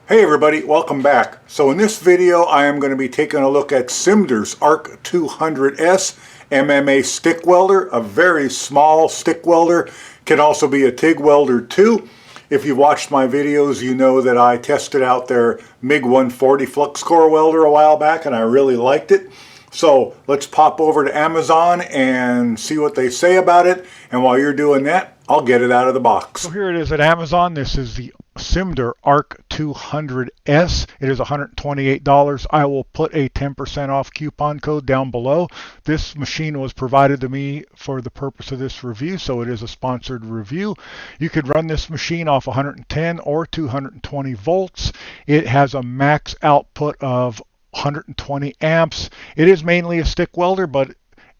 Hey everybody, welcome back. So in this video I am going to be taking a look at Simder's Arc200s MMA stick welder, a very small stick welder. Can also be a TIG welder too. If you've watched my videos, you know that I tested out their MiG 140 flux core welder a while back and I really liked it. So let's pop over to Amazon and see what they say about it. And while you're doing that, I'll get it out of the box. So here it is at Amazon. This is the Simder Arc200s. It is $128. I will put a 10% off coupon code down below. This machine was provided to me for the purpose of this review, so it is a sponsored review. You could run this machine off 110 or 220 volts. It has a max output of 120 amps. It is mainly a stick welder, but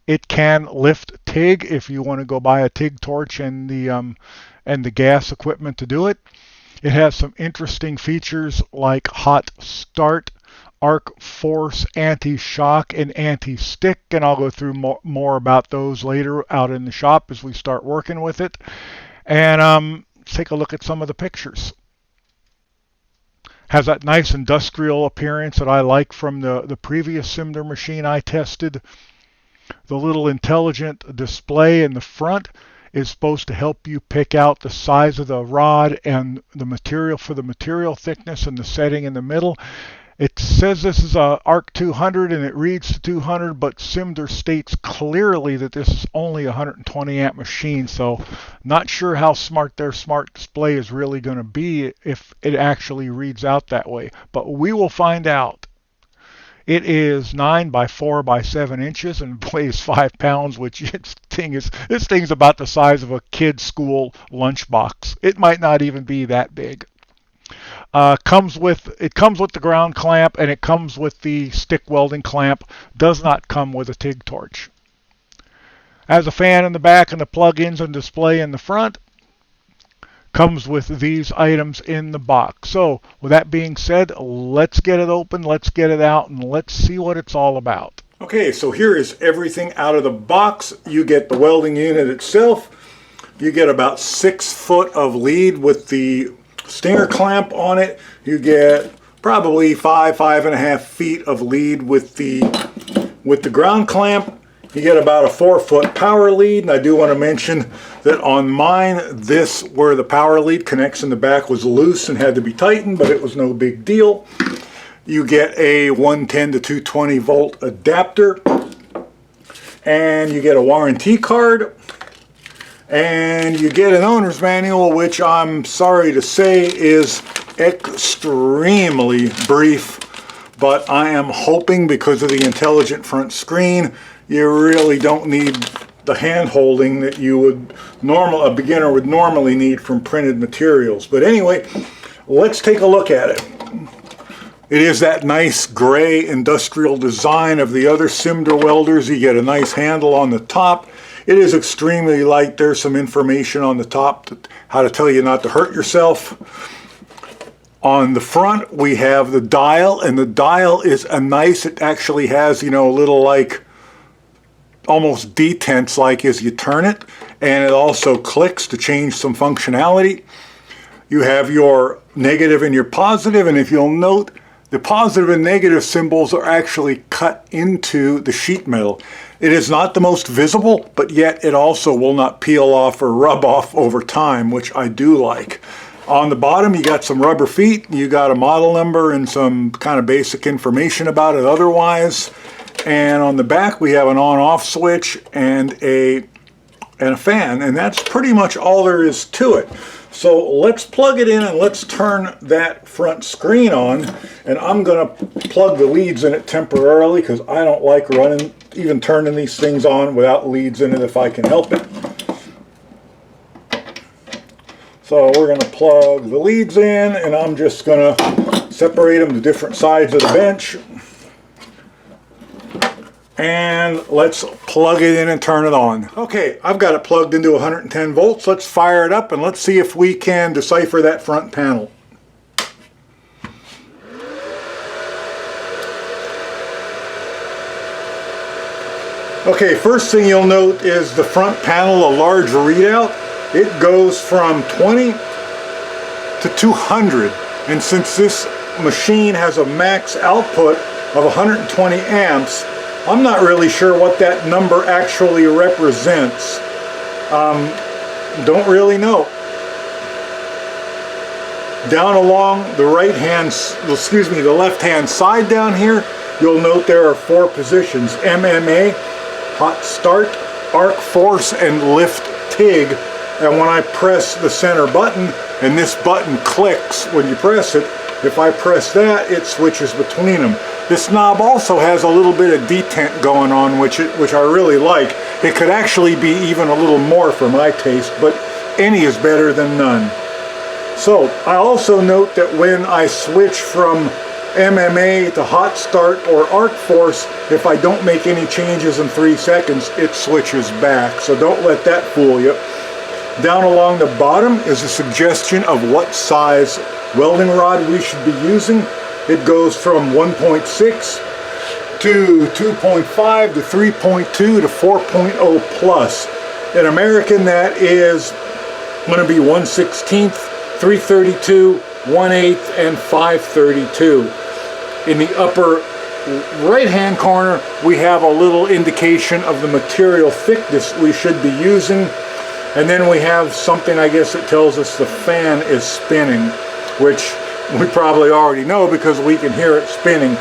it can lift TIG if you want to go buy a TIG torch and the gas equipment to do it. It has some interesting features like hot start, arc force, anti-shock, and anti-stick, and I'll go through more about those later out in the shop as we start working with it. And take a look at some of the pictures. Has that nice industrial appearance that I like from the previous Simder machine I tested. The little intelligent display in the front is supposed to help you pick out the size of the rod and the material for the material thickness and the setting in the middle. It says this is a Arc200 and it reads to 200, but Simder states clearly that this is only a 120 amp machine, so not sure how smart their smart display is really going to be if it actually reads out that way, but we will find out. It is 9 by 4 by 7 inches and weighs 5 pounds, which this thing's about the size of a kid's school lunchbox. It might not even be that big. It comes with the ground clamp and it comes with the stick welding clamp. Does not come with a TIG torch. Has a fan in the back and the plug-ins and display in the front. Comes with these items in the box. So with that being said, let's get it open, let's get it out, and let's see what it's all about. Okay, so here is everything out of the box. You get the welding unit itself. You get about 6 foot of lead with the stinger clamp on it. You get probably 5.5 feet of lead with the ground clamp. You get about a 4 foot power lead, and I do want to mention that on mine, this where the power lead connects in the back was loose and had to be tightened, but it was no big deal. You get a 110 to 220 volt adapter, and you get a warranty card, and you get an owner's manual, which I'm sorry to say is extremely brief, but I am hoping because of the intelligent front screen, you really don't need the hand holding that a beginner would normally need from printed materials. But anyway, let's take a look at it. It is that nice gray industrial design of the other Simder welders. You get a nice handle on the top. It is extremely light. There's some information on the top, how to tell you not to hurt yourself. On the front, we have the dial, and the dial is it actually has, a little like almost detents like as you turn it, and it also clicks to change some functionality. You have your negative and your positive, and if you'll note, the positive and negative symbols are actually cut into the sheet metal. It is not the most visible, but yet it also will not peel off or rub off over time, which I do like. On the bottom, you got some rubber feet, you got a model number and some kind of basic information about it otherwise. And on the back, we have an on-off switch and a fan, and that's pretty much all there is to it. So let's plug it in and let's turn that front screen on, and I'm going to plug the leads in it temporarily because I don't like even turning these things on without leads in it if I can help it. So we're going to plug the leads in, and I'm just going to separate them to different sides of the bench. And let's plug it in and turn it on. Okay, I've got it plugged into 110 volts. Let's fire it up and let's see if we can decipher that front panel. Okay, first thing you'll note is the front panel, a large readout. It goes from 20 to 200. And since this machine has a max output of 120 amps, I'm not really sure what that number actually represents. Don't really know. Down along the the left-hand side down here, you'll note there are 4 positions: MMA, hot start, arc force, and lift TIG. And when I press the center button, and this button clicks when you press it, if I press that, it switches between them. This knob also has a little bit of detent going on, which I really like. It could actually be even a little more for my taste, but any is better than none. So I also note that when I switch from MMA to hot start or arc force, if I don't make any changes in 3 seconds, it switches back. So don't let that fool you. Down along the bottom is a suggestion of what size welding rod we should be using. It goes from 1.6 to 2.5 to 3.2 to 4.0 plus. In American, that is going to be 1/16, 332, 1/8, and 532. In the upper right hand corner, we have a little indication of the material thickness we should be using. And then we have something, I guess, that tells us the fan is spinning, which we probably already know because we can hear it spinning.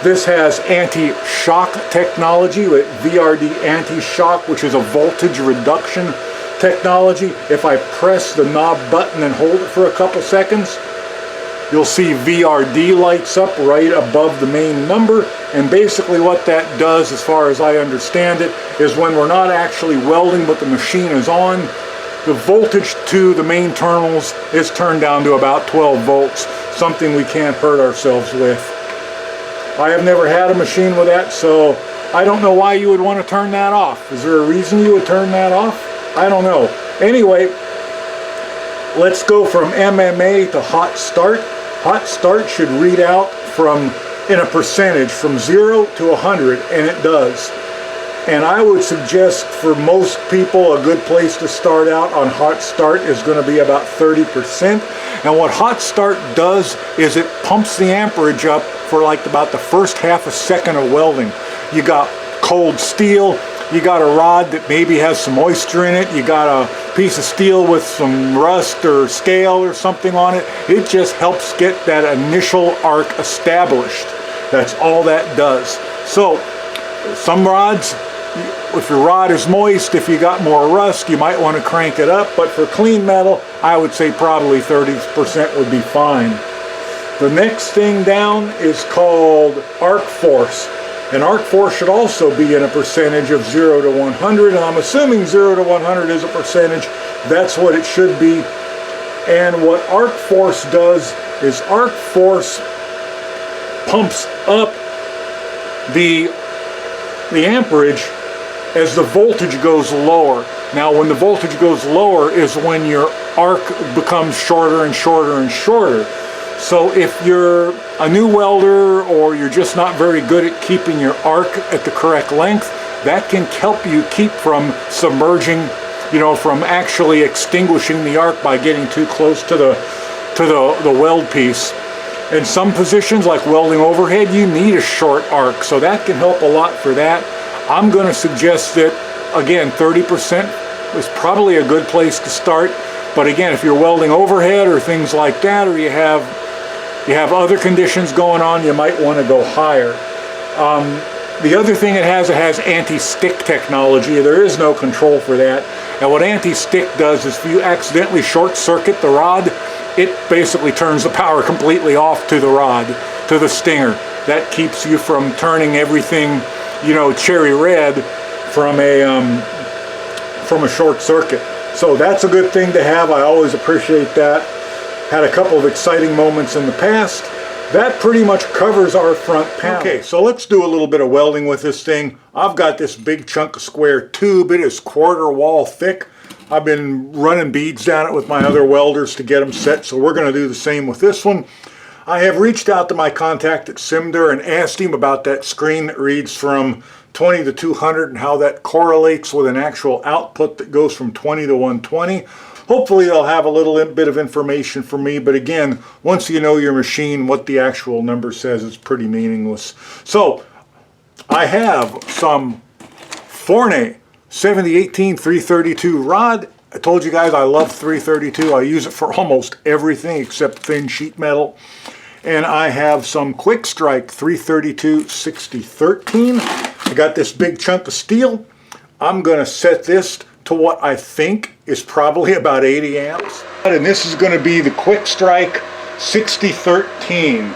This has anti-shock technology with VRD anti-shock, which is a voltage reduction technology. If I press the knob button and hold it for a couple seconds, you'll see VRD lights up right above the main number. And basically what that does, as far as I understand it, is when we're not actually welding but the machine is on, the voltage to the main terminals is turned down to about 12 volts, something we can't hurt ourselves with. I have never had a machine with that, so I don't know why you would want to turn that off. Is there a reason you would turn that off? I don't know. Anyway, let's go from MMA to hot start. Hot start should read out in a percentage from 0 to 100, and it does. And I would suggest for most people a good place to start out on hot start is going to be about 30%. And what hot start does is it pumps the amperage up for like about the first half a second of welding. You got cold steel, you got a rod that maybe has some moisture in it, you got a piece of steel with some rust or scale or something on it. It just helps get that initial arc established. That's all that does. So some rods, if your rod is moist, if you got more rust, you might want to crank it up, but for clean metal, I would say probably 30% would be fine. The next thing down is called arc force. And arc force should also be in a percentage of 0 to 100, and I'm assuming 0 to 100 is a percentage. That's what it should be. And what arc force does is arc force pumps up the amperage as the voltage goes lower. Now when the voltage goes lower is when your arc becomes shorter and shorter and shorter. So if you're a new welder or you're just not very good at keeping your arc at the correct length, that can help you keep from submerging, from actually extinguishing the arc by getting too close to the weld piece. In some positions like welding overhead, you need a short arc, so that can help a lot for that. I'm going to suggest that, again, 30% is probably a good place to start. But again, if you're welding overhead or things like that, or you have other conditions going on, you might want to go higher. The other thing it has anti-stick technology. There is no control for that. And what anti-stick does is if you accidentally short circuit the rod, it basically turns the power completely off to the rod, to the stinger. That keeps you from turning everything, cherry red from a short circuit. So that's a good thing to have. I always appreciate that. Had a couple of exciting moments in the past. That pretty much covers our front panel. Okay, so let's do a little bit of welding with this thing. I've got this big chunk of square tube. It is 1/4 wall thick. I've been running beads down it with my other welders to get them set, so we're going to do the same with this one. I have reached out to my contact at Simder and asked him about that screen that reads from 20 to 200 and how that correlates with an actual output that goes from 20 to 120. hopefully they'll have a little bit of information for me. But again, once you know your machine, what the actual number says is pretty meaningless. So I have some Forney 7018 332 rod. I told you guys I love 332. I use it for almost everything except thin sheet metal. And I have some Quick Strike 332 6013. I got this big chunk of steel. I'm going to set this to what I think is probably about 80 amps. And this is going to be the Quick Strike 6013.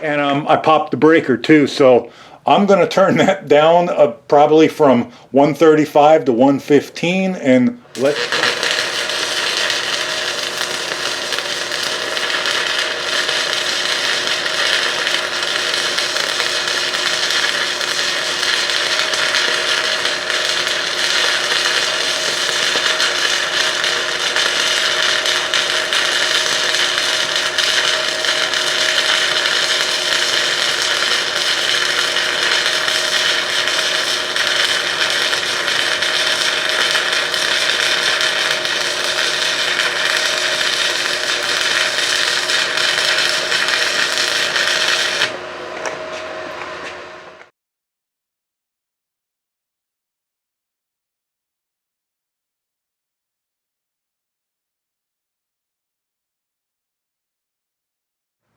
And I popped the breaker too, so I'm going to turn that down probably from 135 to 115 and let's...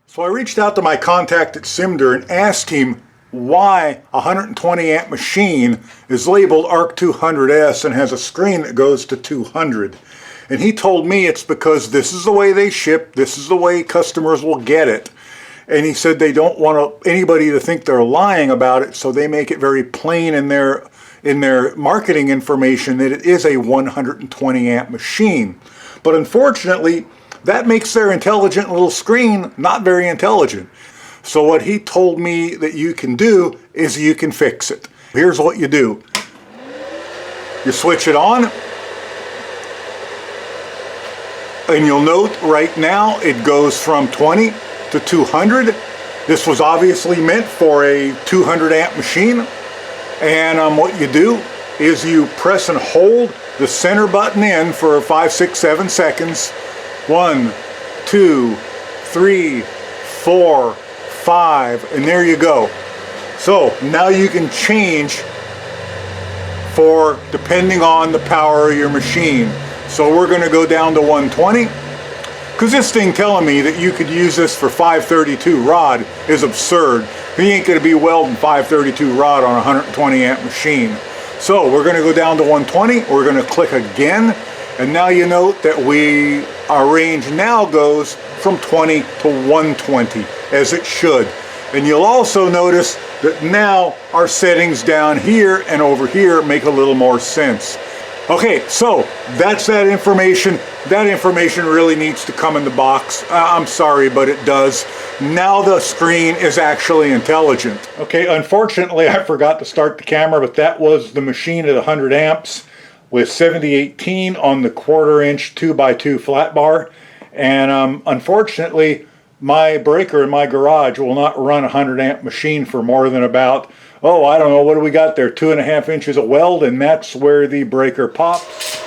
So I reached out to my contact at Simder and asked him why a 120 amp machine is labeled Arc200s and has a screen that goes to 200. And he told me it's because this is the way they ship, this is the way customers will get it. And he said they don't want anybody to think they're lying about it, so they make it very plain in their marketing information that it is a 120 amp machine. But unfortunately, that makes their intelligent little screen not very intelligent. So what he told me that you can do is you can fix it. Here's what you do. You switch it on, and you'll note right now it goes from 20 to 200. This was obviously meant for a 200 amp machine. And what you do is you press and hold the center button in for 5, 6, 7 seconds. 1, 2, 3, 4, 5, and there you go. So now you can change for depending on the power of your machine. So we're going to go down to 120 because this thing telling me that you could use this for 532 rod is absurd. You ain't going to be welding 532 rod on a 120 amp machine. So we're going to go down to 120. We're going to click again. And now you note that our range now goes from 20 to 120, as it should. And you'll also notice that now our settings down here and over here make a little more sense. Okay, so that's that information. That information really needs to come in the box. I'm sorry, but it does. Now the screen is actually intelligent. Okay, unfortunately I forgot to start the camera, but that was the machine at 100 amps. With 7018 on the 1/4 inch 2x2 flat bar, and unfortunately my breaker in my garage will not run a 100 amp machine for more than about, oh, I don't know, what do we got there, 2.5 inches of weld, and that's where the breaker pops.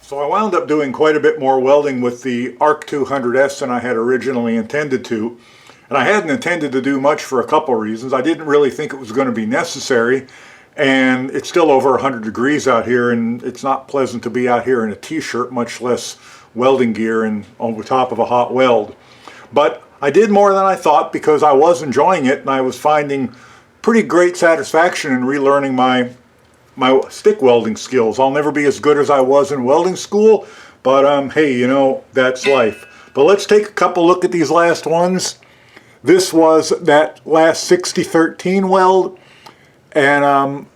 So I wound up doing quite a bit more welding with the Arc200s than I had originally intended to. And I hadn't intended to do much for a couple reasons. I didn't really think it was going to be necessary. And it's still over 100 degrees out here, and it's not pleasant to be out here in a t-shirt, much less welding gear and over top of a hot weld. But I did more than I thought because I was enjoying it, and I was finding pretty great satisfaction in relearning my stick welding skills. I'll never be as good as I was in welding school, but hey, you know, that's life. But let's take a couple look at these last ones. This was that last 6013 weld, and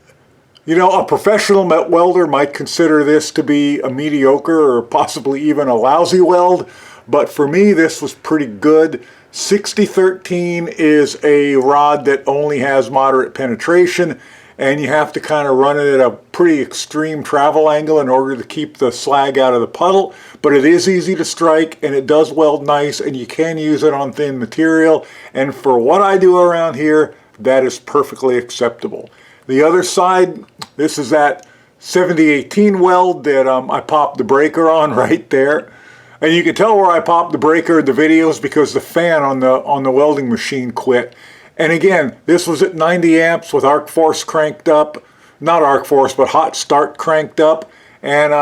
you know, a professional welder might consider this to be a mediocre or possibly even a lousy weld, but for me this was pretty good. 6013 is a rod that only has moderate penetration, and you have to kind of run it at a pretty extreme travel angle in order to keep the slag out of the puddle. But it is easy to strike, and it does weld nice, and you can use it on thin material. And for what I do around here, that is perfectly acceptable. The other side, this is that 7018 weld that I popped the breaker on right there. And you can tell where I popped the breaker in the videos because the fan on the welding machine quit. And again, this was at 90 amps with arc force cranked up, not arc force, but hot start cranked up. And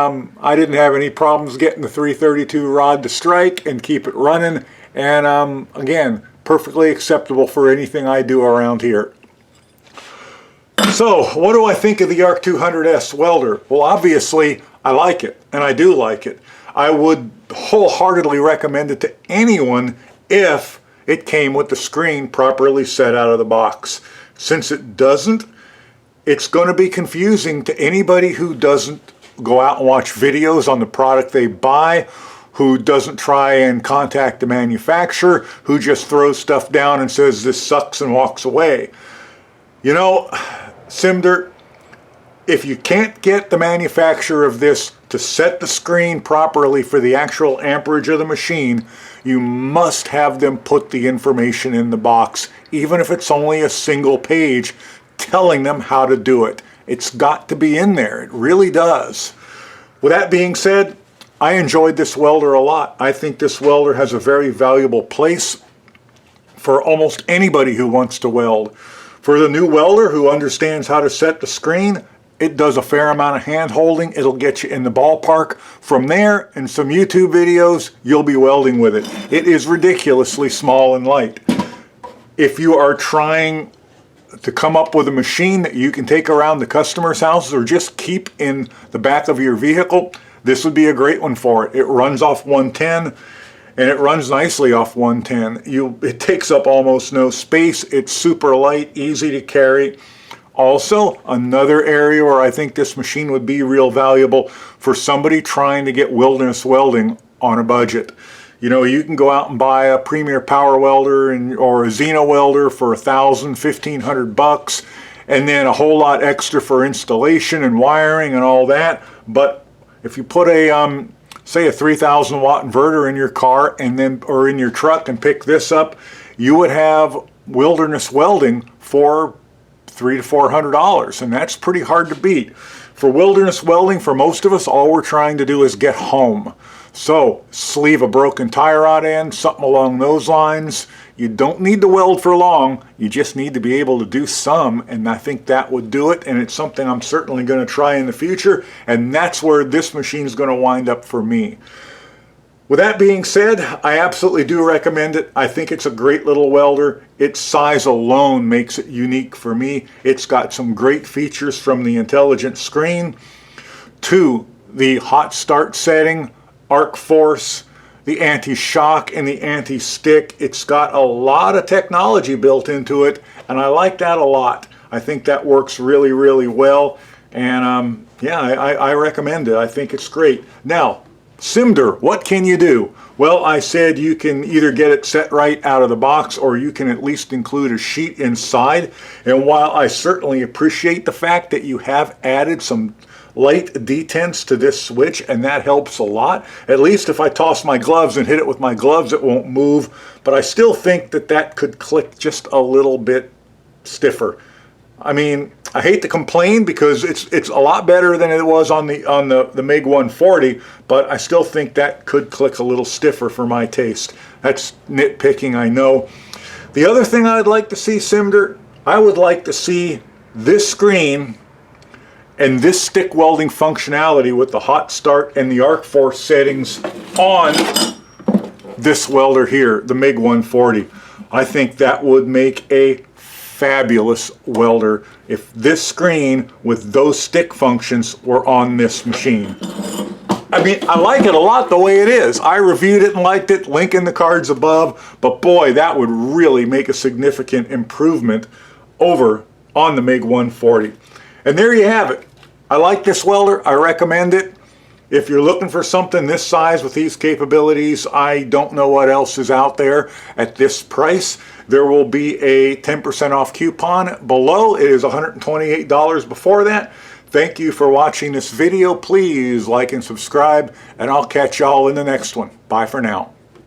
I didn't have any problems getting the 332 rod to strike and keep it running. And again, perfectly acceptable for anything I do around here. So what do I think of the Arc200s welder? Well, obviously I like it, and I do like it. I would wholeheartedly recommend it to anyone if it came with the screen properly set out of the box. Since it doesn't, it's going to be confusing to anybody who doesn't go out and watch videos on the product they buy, who doesn't try and contact the manufacturer, who just throws stuff down and says this sucks and walks away. You know, Simder, if you can't get the manufacturer of this to set the screen properly for the actual amperage of the machine, you must have them put the information in the box, even if it's only a single page, telling them how to do it. It's got to be in there. It really does. With that being said, I enjoyed this welder a lot. I think this welder has a very valuable place for almost anybody who wants to weld. For the new welder who understands how to set the screen, it does a fair amount of hand holding. It'll get you in the ballpark. From there, in some YouTube videos, you'll be welding with it. It is ridiculously small and light. If you are trying to come up with a machine that you can take around the customer's houses or just keep in the back of your vehicle, this would be a great one for it. It runs off 110, and it runs nicely off 110. It takes up almost no space. It's super light, easy to carry. Also, another area where I think this machine would be real valuable for somebody trying to get wilderness welding on a budget. You know, you can go out and buy a Premier Power Welder or a Xeno welder for $1,000, $1,500, and then a whole lot extra for installation and wiring and all that. But if you put a say a 3,000 watt inverter in your car or in your truck and pick this up, you would have wilderness welding for $300 to $400, and that's pretty hard to beat. For wilderness welding, for most of us, all we're trying to do is get home. So, sleeve a broken tie rod in, something along those lines. You don't need to weld for long, you just need to be able to do some, and I think that would do it, and it's something I'm certainly going to try in the future, and that's where this machine is going to wind up for me. With that being said, I absolutely do recommend it. I think it's a great little welder. Its size alone makes it unique for me. It's got some great features from the intelligent screen to the hot start setting, arc force, the anti-shock, and the anti-stick. It's got a lot of technology built into it, and I like that a lot. I think that works really, really well, and yeah, I recommend it. I think it's great. Now, Simder, what can you do? Well, I said you can either get it set right out of the box, or you can at least include a sheet inside. And while I certainly appreciate the fact that you have added some light detents to this switch, and that helps a lot, at least if I toss my gloves and hit it with my gloves, it won't move. But I still think that that could click just a little bit stiffer. I mean, I hate to complain because it's a lot better than it was on the MiG 140, but I still think that could click a little stiffer for my taste. That's nitpicking, I know. The other thing I'd like to see, Simder, I would like to see this screen and this stick welding functionality with the hot start and the arc force settings on this welder here, the MiG 140. I think that would make a fabulous welder if this screen with those stick functions were on this machine. I mean, I like it a lot the way it is. I reviewed it and liked it, link in the cards above, but boy, that would really make a significant improvement over on the MiG 140. And there you have it. I like this welder. I recommend it. If you're looking for something this size with these capabilities, I don't know what else is out there at this price. There will be a 10% off coupon below. It is $128 before that. Thank you for watching this video. Please like and subscribe, and I'll catch y'all in the next one. Bye for now.